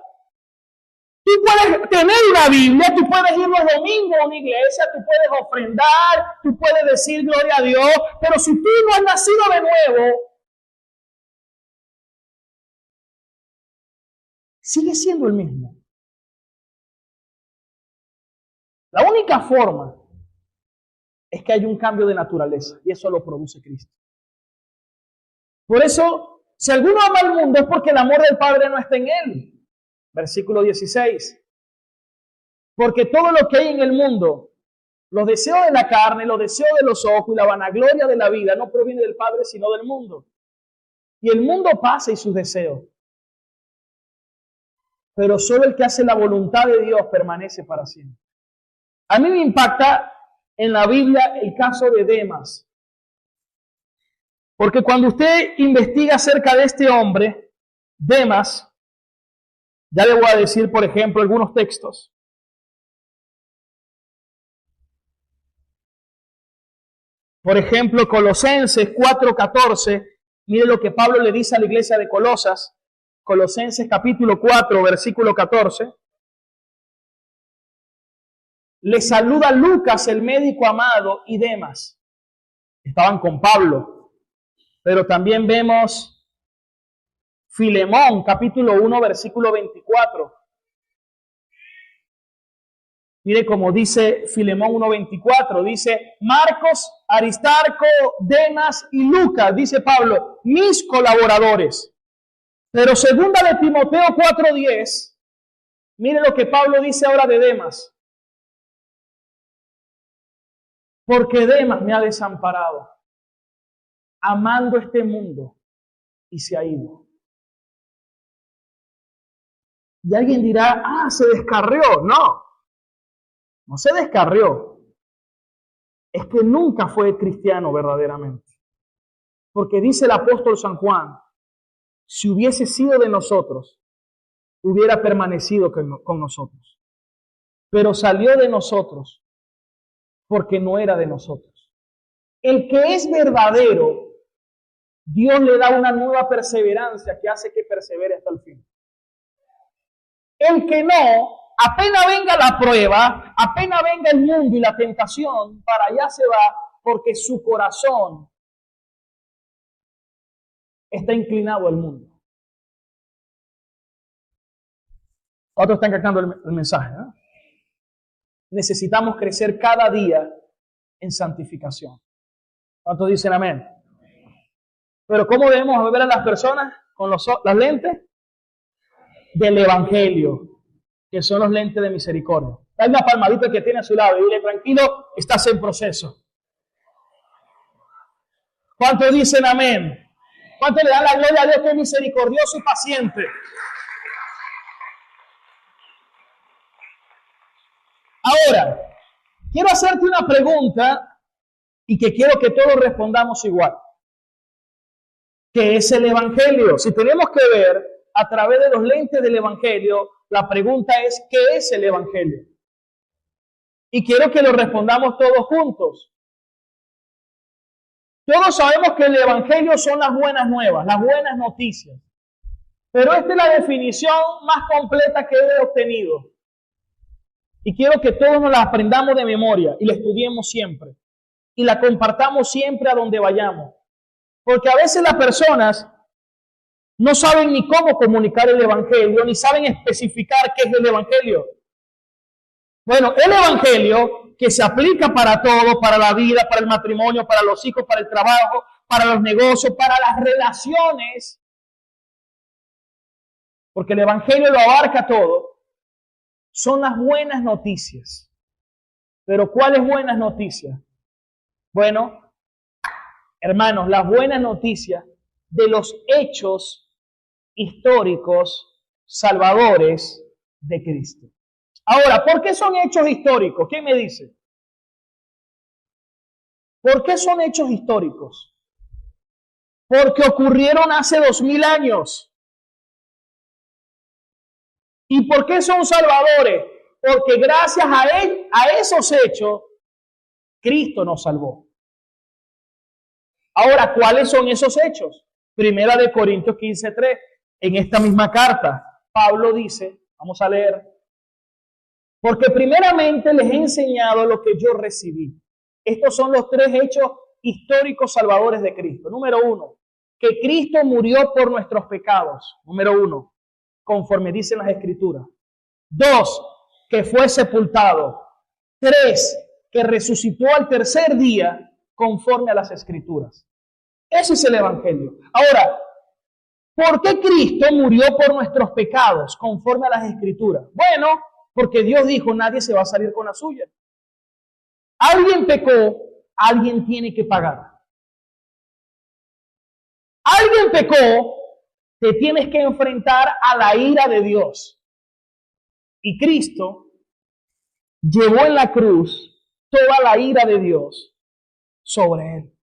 Tú puedes tener una Biblia, tú puedes ir los domingos a una iglesia, tú puedes ofrendar, tú puedes decir gloria a Dios, pero si tú no has nacido de nuevo, sigue siendo el mismo. La única forma es que haya un cambio de naturaleza y eso lo produce Cristo. Por eso, si alguno ama al mundo es porque el amor del Padre no está en él. Versículo 16. Porque todo lo que hay en el mundo, los deseos de la carne, los deseos de los ojos y la vanagloria de la vida no proviene del Padre sino del mundo. Y el mundo pasa y sus deseos. Pero solo el que hace la voluntad de Dios permanece para siempre. A mí me impacta en la Biblia el caso de Demas. Porque cuando usted investiga acerca de este hombre, Demas, ya le voy a decir, por ejemplo, algunos textos. Por ejemplo, Colosenses 4:14. Mire lo que Pablo le dice a la iglesia de Colosas. Colosenses capítulo 4, versículo 14. Le saluda Lucas, el médico amado, y Demas. Estaban con Pablo. Pero también vemos Filemón, capítulo 1, versículo 24. Mire como dice Filemón 1:24, dice Marcos, Aristarco, Demas y Lucas, dice Pablo, mis colaboradores. Pero segunda de Timoteo 4:10, mire lo que Pablo dice ahora de Demas. Porque Demas me ha desamparado, amando este mundo, y se ha ido. Y alguien dirá, se descarrió. No, no se descarrió. Es que nunca fue cristiano verdaderamente. Porque dice el apóstol San Juan, si hubiese sido de nosotros, hubiera permanecido con nosotros. Pero salió de nosotros porque no era de nosotros. El que es verdadero, Dios le da una nueva perseverancia que hace que persevere hasta el fin. El que no, apenas venga la prueba, apenas venga el mundo y la tentación, para allá se va porque su corazón está inclinado al mundo. Otros están captando el mensaje, ¿no? Necesitamos crecer cada día en santificación. ¿Cuántos dicen amén? Pero ¿cómo debemos ver a las personas? Con las lentes del Evangelio, que son los lentes de misericordia. Dale una palmadita que tiene a su lado y dile, tranquilo, estás en proceso. ¿Cuántos dicen amén? ¿Cuántos le dan la gloria a Dios que es misericordioso y paciente? Ahora, quiero hacerte una pregunta y que quiero que todos respondamos igual. ¿Qué es el Evangelio? Si tenemos que ver a través de los lentes del Evangelio, la pregunta es, ¿qué es el Evangelio? Y quiero que lo respondamos todos juntos. Todos sabemos que el Evangelio son las buenas nuevas, las buenas noticias. Pero esta es la definición más completa que he obtenido. Y quiero que todos nos la aprendamos de memoria y la estudiemos siempre. Y la compartamos siempre a donde vayamos. Porque a veces las personas no saben ni cómo comunicar el Evangelio, ni saben especificar qué es el Evangelio. Bueno, el Evangelio que se aplica para todo, para la vida, para el matrimonio, para los hijos, para el trabajo, para los negocios, para las relaciones, porque el Evangelio lo abarca todo, son las buenas noticias. Pero ¿cuáles buenas noticias? Bueno, hermanos, las buenas noticias de los hechos históricos salvadores de Cristo. Ahora, ¿por qué son hechos históricos? ¿Quién me dice? ¿Por qué son hechos históricos? Porque ocurrieron hace 2000 años. ¿Y por qué son salvadores? Porque gracias a esos hechos, Cristo nos salvó. Ahora, ¿cuáles son esos hechos? Primera de Corintios 15:3. En esta misma carta, Pablo dice, vamos a leer, porque primeramente les he enseñado lo que yo recibí. Estos son los tres hechos históricos salvadores de Cristo. Número 1, que Cristo murió por nuestros pecados. Número 1, conforme dicen las Escrituras. 2, que fue sepultado. 3, que resucitó al tercer día conforme a las Escrituras. Ese es el Evangelio. Ahora, ¿por qué Cristo murió por nuestros pecados conforme a las Escrituras? Bueno, porque Dios dijo, nadie se va a salir con la suya. Alguien pecó, alguien tiene que pagar. Alguien pecó, te tienes que enfrentar a la ira de Dios. Y Cristo llevó en la cruz toda la ira de Dios sobre él,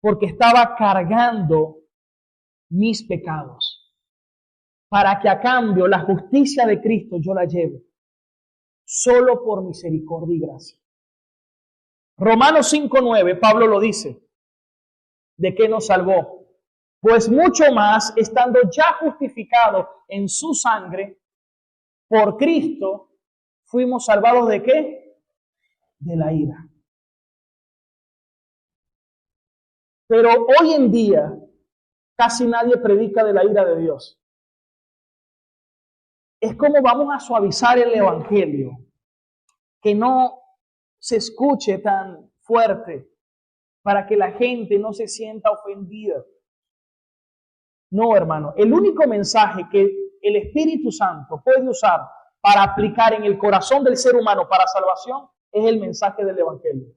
porque estaba cargando mis pecados, para que a cambio la justicia de Cristo yo la lleve, solo por misericordia y gracia. Romanos 5:9, Pablo lo dice, ¿de qué nos salvó? Pues mucho más, estando ya justificados en su sangre, por Cristo, fuimos salvados ¿de qué? De la ira. Pero hoy en día, casi nadie predica de la ira de Dios. Es como vamos a suavizar el Evangelio. que no se escuche tan fuerte para que la gente no se sienta ofendida. No, hermano, el único mensaje que el Espíritu Santo puede usar para aplicar en el corazón del ser humano para salvación es el mensaje del Evangelio.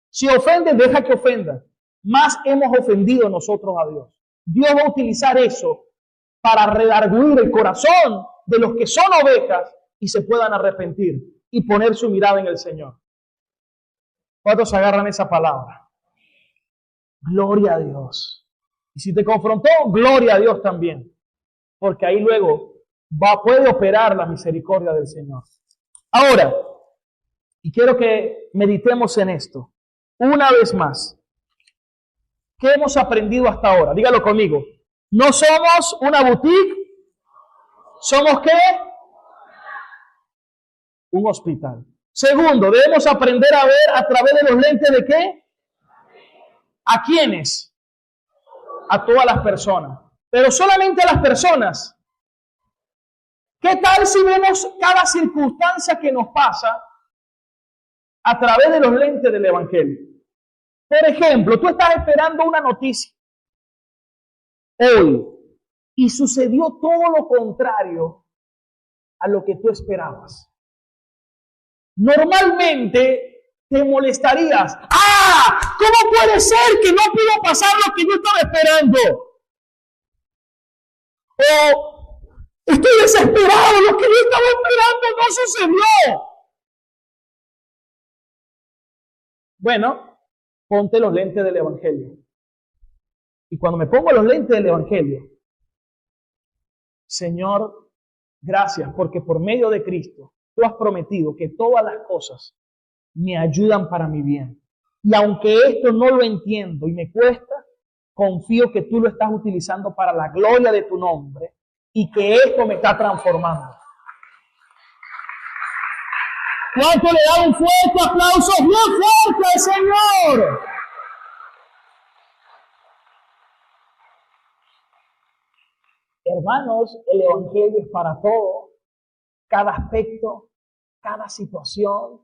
Si ofende, deja que ofenda. Más hemos ofendido nosotros a Dios. Dios va a utilizar eso para redarguir el corazón de los que son ovejas y se puedan arrepentir y poner su mirada en el Señor. ¿Cuántos agarran esa palabra? Gloria a Dios. Y si te confrontó, gloria a Dios también. Porque ahí luego puede operar la misericordia del Señor. Ahora, y quiero que meditemos en esto. Una vez más. ¿Qué hemos aprendido hasta ahora? Dígalo conmigo. No somos una boutique. ¿Somos qué? Un hospital. Segundo, debemos aprender a ver a través de los lentes de qué? ¿A quiénes? A todas las personas. Pero solamente a las personas. ¿Qué tal si vemos cada circunstancia que nos pasa a través de los lentes del Evangelio? Por ejemplo, tú estás esperando una noticia hoy y sucedió todo lo contrario a lo que tú esperabas. Normalmente te molestarías. ¡Ah! ¿Cómo puede ser que no pudo pasar lo que yo estaba esperando? O estoy desesperado, lo que yo estaba esperando no sucedió. Bueno, ponte los lentes del Evangelio. Y cuando me pongo los lentes del Evangelio, Señor, gracias porque por medio de Cristo tú has prometido que todas las cosas me ayudan para mi bien. Y aunque esto no lo entiendo y me cuesta, confío que tú lo estás utilizando para la gloria de tu nombre y que esto me está transformando. ¿Cuánto le da un fuerte aplauso bien fuerte al Señor? Hermanos, el Evangelio es para todo, cada aspecto, cada situación,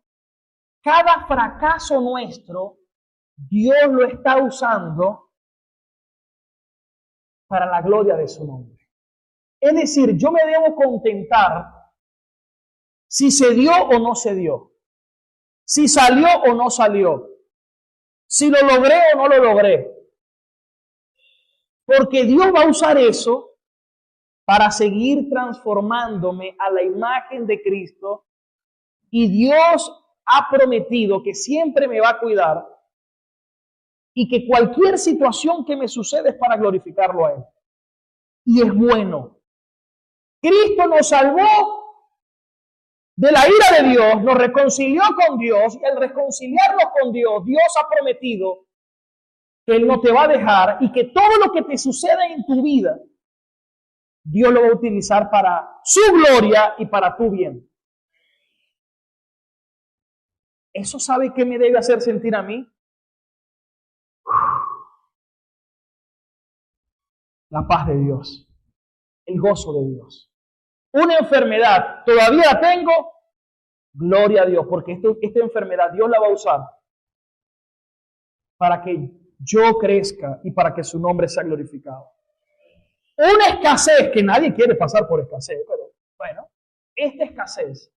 cada fracaso nuestro, Dios lo está usando para la gloria de su nombre. Es decir, yo me debo contentar si se dio o no se dio, si salió o no salió, si lo logré o no lo logré. Porque Dios va a usar eso para seguir transformándome a la imagen de Cristo y Dios ha prometido que siempre me va a cuidar y que cualquier situación que me suceda es para glorificarlo a Él. Y es bueno. Cristo nos salvó de la ira de Dios, nos reconcilió con Dios y al reconciliarnos con Dios, Dios ha prometido que Él no te va a dejar y que todo lo que te suceda en tu vida, Dios lo va a utilizar para su gloria y para tu bien. ¿Eso sabe qué me debe hacer sentir a mí? La paz de Dios, el gozo de Dios. Una enfermedad, ¿todavía la tengo? Gloria a Dios, porque esta enfermedad Dios la va a usar para que yo crezca y para que su nombre sea glorificado. Una escasez, que nadie quiere pasar por escasez, pero bueno, esta escasez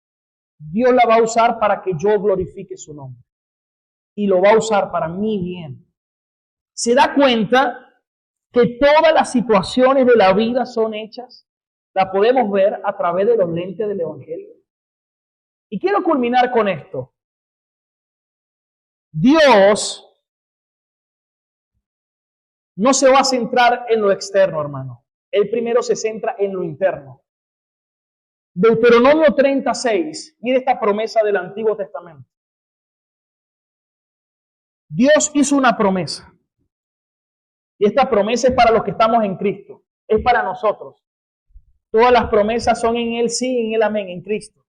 Dios la va a usar para que yo glorifique su nombre. Y lo va a usar para mi bien. ¿Se da cuenta que todas las situaciones de la vida son hechas? La podemos ver a través de los lentes del Evangelio. Y quiero culminar con esto. Dios no se va a centrar en lo externo, hermano. Él primero se centra en lo interno. Deuteronomio 36, mire esta promesa del Antiguo Testamento. Dios hizo una promesa. Y esta promesa es para los que estamos en Cristo. Es para nosotros. Todas las promesas son en Él sí, en Él amén, en Cristo.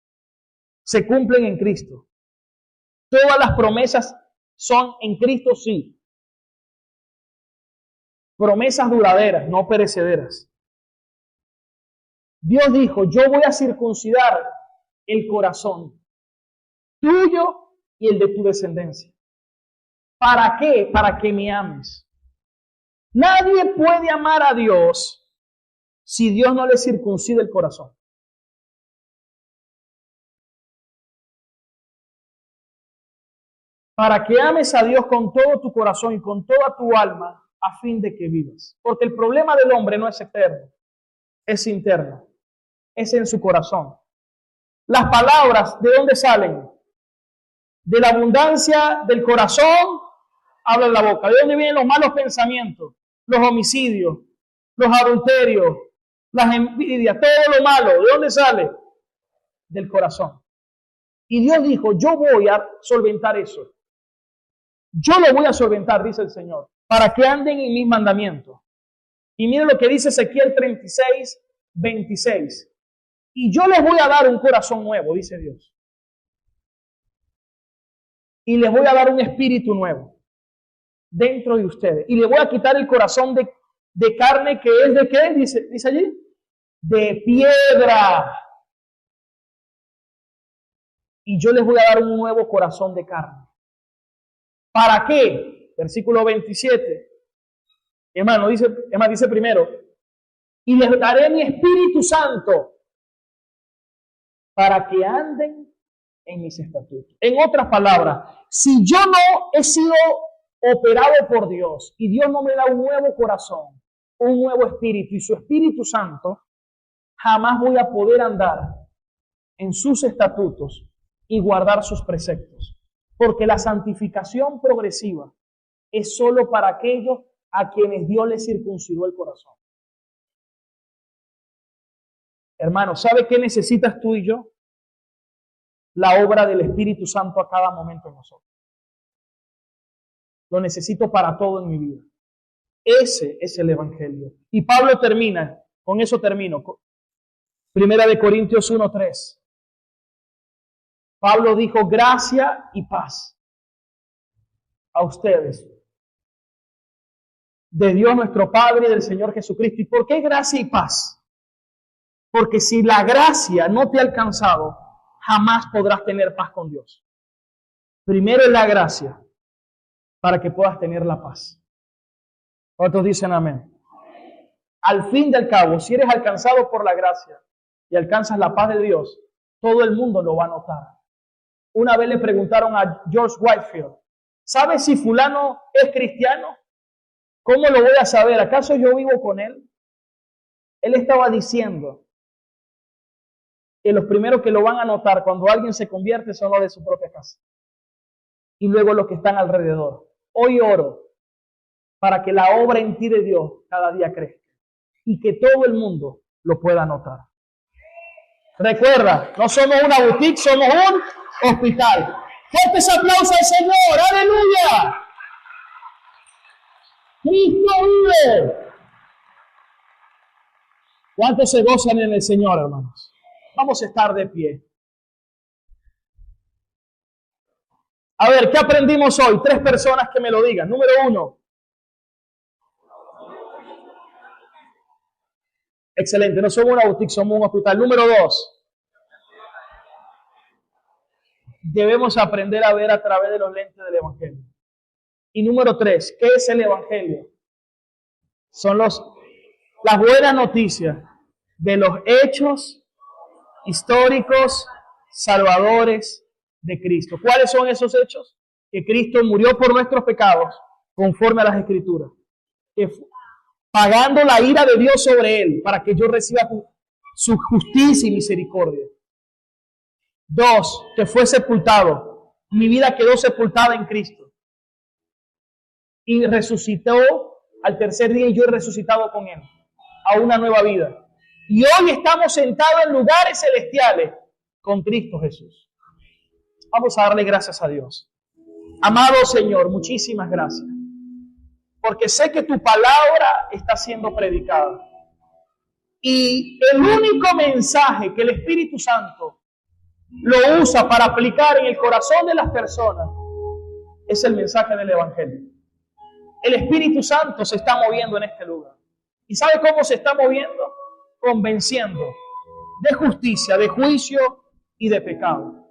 Se cumplen en Cristo. Todas las promesas son en Cristo sí. Promesas duraderas, no perecederas. Dios dijo, yo voy a circuncidar el corazón tuyo y el de tu descendencia. ¿Para qué? Para que me ames. Nadie puede amar a Dios si Dios no le circuncida el corazón. Para que ames a Dios con todo tu corazón y con toda tu alma, a fin de que vivas. Porque el problema del hombre no es externo, es interno, es en su corazón. Las palabras, ¿de dónde salen? De la abundancia del corazón, habla la boca. ¿De dónde vienen los malos pensamientos? Los homicidios, los adulterios, las envidias, todo lo malo. ¿De dónde sale? Del corazón. Y Dios dijo, yo voy a solventar eso. Yo lo voy a solventar, dice el Señor, para que anden en mis mandamientos. Y miren lo que dice Ezequiel 36, 26. Y yo les voy a dar un corazón nuevo, dice Dios. Y les voy a dar un espíritu nuevo dentro de ustedes. Y les voy a quitar el corazón de carne que es de ¿qué? Dice allí. De piedra. Y yo les voy a dar un nuevo corazón de carne. ¿Para qué? Versículo 27. Hermano, dice primero. Y les daré mi Espíritu Santo para que anden en mis estatutos. En otras palabras, si yo no he sido operado por Dios y Dios no me da un nuevo corazón, un nuevo espíritu y su Espíritu Santo, jamás voy a poder andar en sus estatutos y guardar sus preceptos. Porque la santificación progresiva es solo para aquellos a quienes Dios les circuncidó el corazón. Hermano, ¿sabe qué necesitas tú y yo? La obra del Espíritu Santo a cada momento en nosotros. Lo necesito para todo en mi vida. Ese es el Evangelio. Y Pablo termina, con eso termino. Primera de Corintios 1:3. Pablo dijo, gracia y paz a ustedes, de Dios nuestro Padre y del Señor Jesucristo. ¿Y por qué gracia y paz? Porque si la gracia no te ha alcanzado, jamás podrás tener paz con Dios. Primero es la gracia, para que puedas tener la paz. ¿Cuántos dicen amén? Al fin del cabo, si eres alcanzado por la gracia y alcanzas la paz de Dios, todo el mundo lo va a notar. Una vez le preguntaron a George Whitefield, ¿sabes si fulano es cristiano? ¿Cómo lo voy a saber? ¿Acaso yo vivo con él? Él estaba diciendo que los primeros que lo van a notar cuando alguien se convierte son los de su propia casa. Y luego los que están alrededor. Hoy oro para que la obra en ti de Dios cada día crezca y que todo el mundo lo pueda notar. Recuerda, no somos una boutique, somos un hospital. Fuertes aplausos al Señor, aleluya. Cristo vive. ¿Cuántos se gozan en el Señor, hermanos? Vamos a estar de pie. A ver, ¿qué aprendimos hoy? 3 personas que me lo digan. Número 1. Excelente, no somos una boutique, somos un hospital. Número 2. Debemos aprender a ver a través de los lentes del Evangelio. Y número 3, ¿qué es el Evangelio? Son las buenas noticias de los hechos históricos salvadores de Cristo. ¿Cuáles son esos hechos? Que Cristo murió por nuestros pecados conforme a las Escrituras. Que pagando la ira de Dios sobre él para que yo reciba su justicia y misericordia. 2, que fue sepultado. Mi vida quedó sepultada en Cristo. Y resucitó al tercer día y yo he resucitado con él a una nueva vida. Y hoy estamos sentados en lugares celestiales con Cristo Jesús. Vamos a darle gracias a Dios. Amado Señor, muchísimas gracias. Porque sé que tu palabra está siendo predicada. Y el único mensaje que el Espíritu Santo lo usa para aplicar en el corazón de las personas es el mensaje del Evangelio. El Espíritu Santo se está moviendo en este lugar. ¿Y sabe cómo se está moviendo? Convenciendo de justicia, de juicio y de pecado.